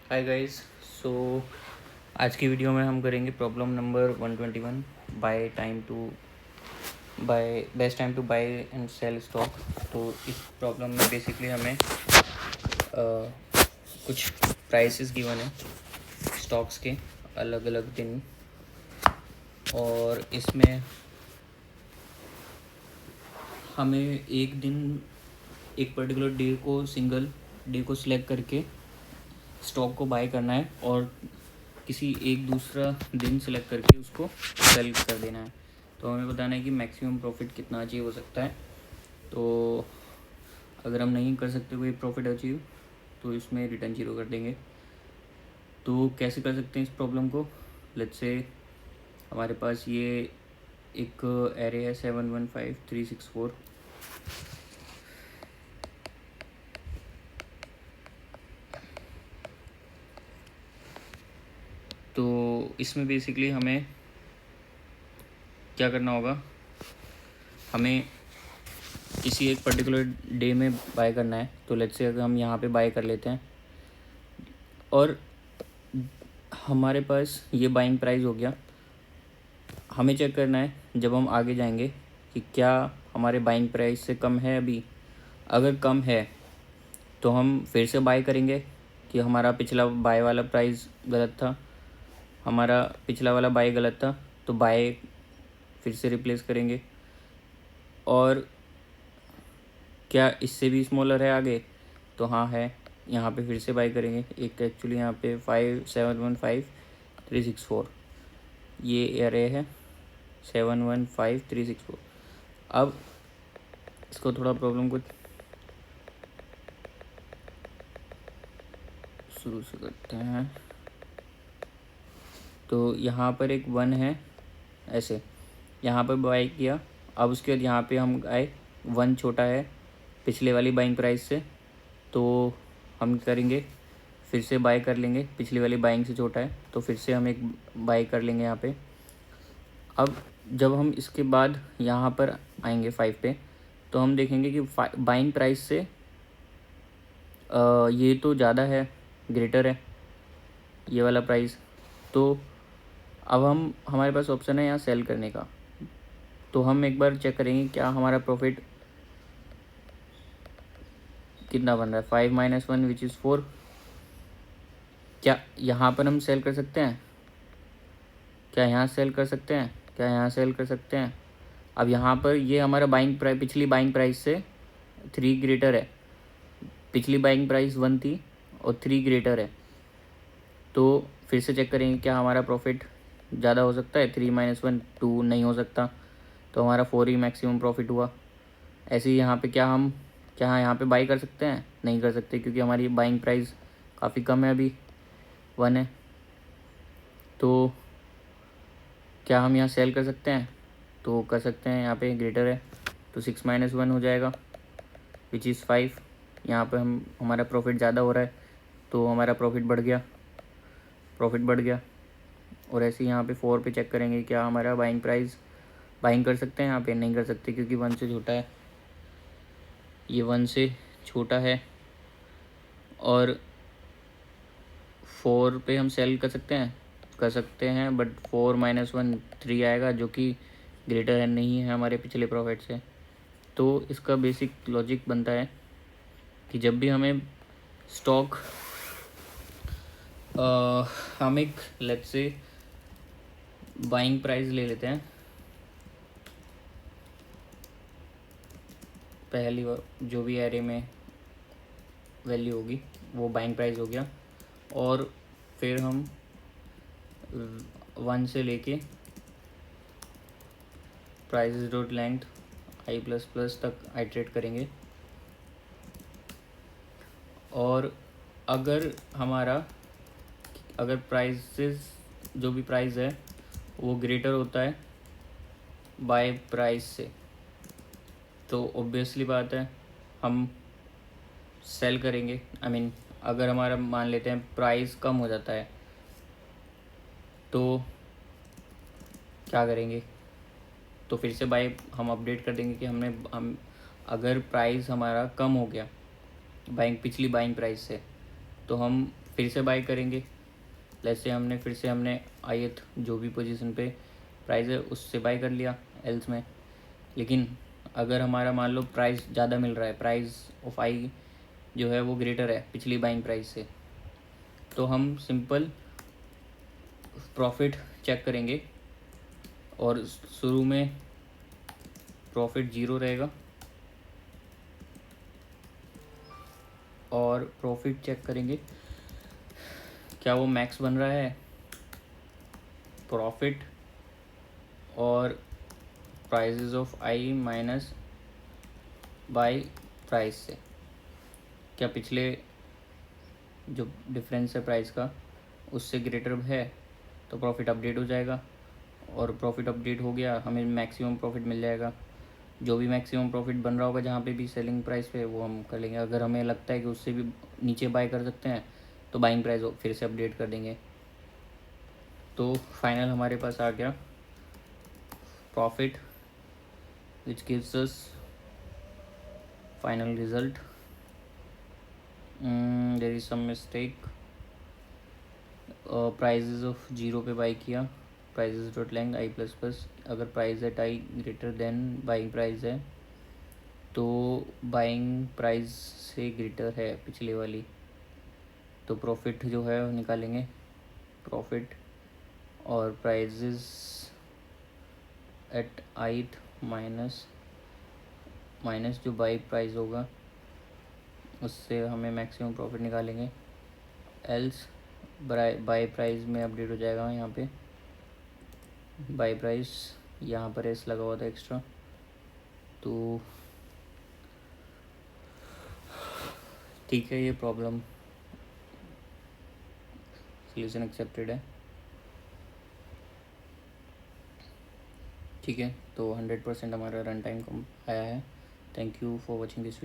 Hi guys. सो आज की video में हम करेंगे problem number 121, by best time to buy and sell stock. तो इस प्रॉब्लम में बेसिकली हमें कुछ प्राइसेस गिवन है स्टॉक्स के अलग अलग दिन, और इसमें हमें एक दिन एक पर्टिकुलर सिंगल डे को सिलेक्ट करके स्टॉक को बाय करना है और किसी एक दूसरा दिन सेलेक्ट करके उसको सेल कर देना है। तो हमें बताना है कि मैक्सिमम प्रॉफिट कितना अचीव हो सकता है। तो अगर हम नहीं कर सकते कोई प्रॉफिट अचीव तो इसमें रिटर्न जीरो कर देंगे। तो कैसे कर सकते हैं इस प्रॉब्लम को? लेट्स से हमारे पास ये एक एरे है 715364। तो इसमें बेसिकली हमें क्या करना होगा, हमें किसी एक पर्टिकुलर डे में बाय करना है। तो लेट्स से अगर हम यहाँ पे बाय कर लेते हैं और हमारे पास ये बाइंग प्राइस हो गया, हमें चेक करना है जब हम आगे जाएंगे कि क्या हमारे बाइंग प्राइस से कम है अभी। अगर कम है तो हम फिर से बाय करेंगे कि हमारा पिछला बाय वाला प्राइस गलत था, हमारा पिछला वाला बाय गलत था, तो बाय फिर से रिप्लेस करेंगे। और क्या इससे भी स्मॉलर है आगे? तो हाँ है, यहाँ पे फिर से बाय करेंगे। एक एक्चुअली यहाँ पे 5715,364 ये एरे है 715364। अब इसको थोड़ा प्रॉब्लम को शुरू से करते हैं। तो यहाँ पर एक 1 है, ऐसे यहाँ पर बाई किया। अब उसके बाद यहाँ पे हम आए, 1 छोटा है पिछले वाली बाइंग प्राइस से, तो हम करेंगे फिर से बाय कर लेंगे। पिछली वाली बाइंग से छोटा है तो फिर से हम एक बाय कर लेंगे यहाँ पे। अब जब हम इसके बाद यहाँ पर आएंगे 5 पे, तो हम देखेंगे कि बाइंग प्राइस से ये तो ज़्यादा है, ग्रेटर है ये वाला प्राइस। तो अब हमारे पास ऑप्शन है यहाँ सेल करने का। तो हम एक बार चेक करेंगे क्या हमारा प्रॉफिट कितना बन रहा है। 5 - 1 विच इज़ 4। क्या यहाँ पर हम सेल कर सकते हैं? क्या यहाँ सेल कर सकते हैं? क्या यहाँ सेल कर सकते हैं? अब यहाँ पर ये हमारा बाइंग प्राइस पिछली बाइंग प्राइस से 3 ग्रेटर है। पिछली बाइंग प्राइस 1 थी और 3 ग्रेटर है। तो फिर से चेक करेंगे क्या हमारा प्रॉफिट ज़्यादा हो सकता है। 3 - 1 2 नहीं हो सकता, तो हमारा 4 ही मैक्सिमम प्रॉफिट हुआ। ऐसे ही यहाँ पे क्या यहाँ पे बाई कर सकते हैं? नहीं कर सकते, क्योंकि हमारी बाइंग प्राइस काफ़ी कम है, अभी 1 है। तो क्या हम यहाँ सेल कर सकते हैं? तो कर सकते हैं, यहाँ पे ग्रेटर है तो 6 - 1 हो जाएगा विच इज़ 5। यहाँ पे हमारा प्रॉफिट ज़्यादा हो रहा है तो हमारा प्रॉफिट बढ़ गया। और ऐसे ही यहाँ पे 4 पे चेक करेंगे क्या हमारा बाइंग कर सकते हैं। यहाँ पे नहीं कर सकते क्योंकि 1 से छोटा है, ये 1 से छोटा है। और 4 पे हम सेल कर सकते हैं बट 4 - 1 3 आएगा, जो कि ग्रेटर है नहीं है हमारे पिछले प्रॉफिट से। तो इसका बेसिक लॉजिक बनता है कि जब भी हमें स्टॉक हम एक लेट्स से बाइंग प्राइस ले लेते हैं, पहली जो भी एरे में वैल्यू होगी वो बाइंग प्राइस हो गया। और फिर हम 1 से लेके प्राइस डॉट लेंथ i++ तक आइट्रेट करेंगे। और अगर प्राइसेस जो भी प्राइस है वो ग्रेटर होता है बाय प्राइस से, तो ऑब्वियसली बात है हम सेल करेंगे। अगर हमारा मान लेते हैं प्राइस कम हो जाता है तो क्या करेंगे? तो फिर से बाय हम अपडेट कर देंगे कि हम अगर प्राइस हमारा कम हो गया पिछली बाइंग प्राइस से, तो हम फिर से बाई करेंगे। जैसे हमने ith जो भी पोजीशन पे प्राइस है उससे बाई कर लिया एल्स में। लेकिन अगर हमारा मान लो प्राइस ज़्यादा मिल रहा है, प्राइस ऑफ आई जो है वो ग्रेटर है पिछली बाइंग प्राइस से, तो हम सिंपल प्रॉफिट चेक करेंगे और शुरू में प्रॉफिट 0 रहेगा और प्रॉफिट चेक करेंगे क्या वो मैक्स बन रहा है प्रॉफिट और prices of i minus buy price से, क्या पिछले जो डिफरेंस है प्राइस का उससे ग्रेटर है, तो प्रॉफिट अपडेट हो जाएगा। और प्रॉफिट अपडेट हो गया, हमें मैक्सिमम प्रॉफिट मिल जाएगा। जो भी मैक्सिमम प्रॉफिट बन रहा होगा जहाँ पे भी सेलिंग प्राइस पे, वो हम कर लेंगे। अगर हमें लगता है कि उससे भी नीचे बाय कर सकते हैं तो बाइंग प्राइस फिर से अपडेट कर देंगे। तो फाइनल हमारे पास आ गया profit which gives us final result. There is some mistake, prices of 0 पे बाई किया, prices dot length i plus plus. अगर price at i greater than buying price है तो बाइंग प्राइस से ग्रेटर है पिछले वाली, तो प्रॉफिट जो है वो निकालेंगे। प्रॉफिट और प्राइजेस एट आइट माइनस जो बाई प्राइस होगा उससे हमें मैक्सिमम प्रॉफिट निकालेंगे। एल्स बाई प्राइस में अपडेट हो जाएगा। यहाँ पे बाई प्राइस यहाँ पर एस लगा हुआ था एक्स्ट्रा, तो ठीक है, ये प्रॉब्लम सोल्यूशन एक्सेप्टेड है। ठीक है, तो 100% हमारा रन टाइम कम आया है। Thank you for watching this.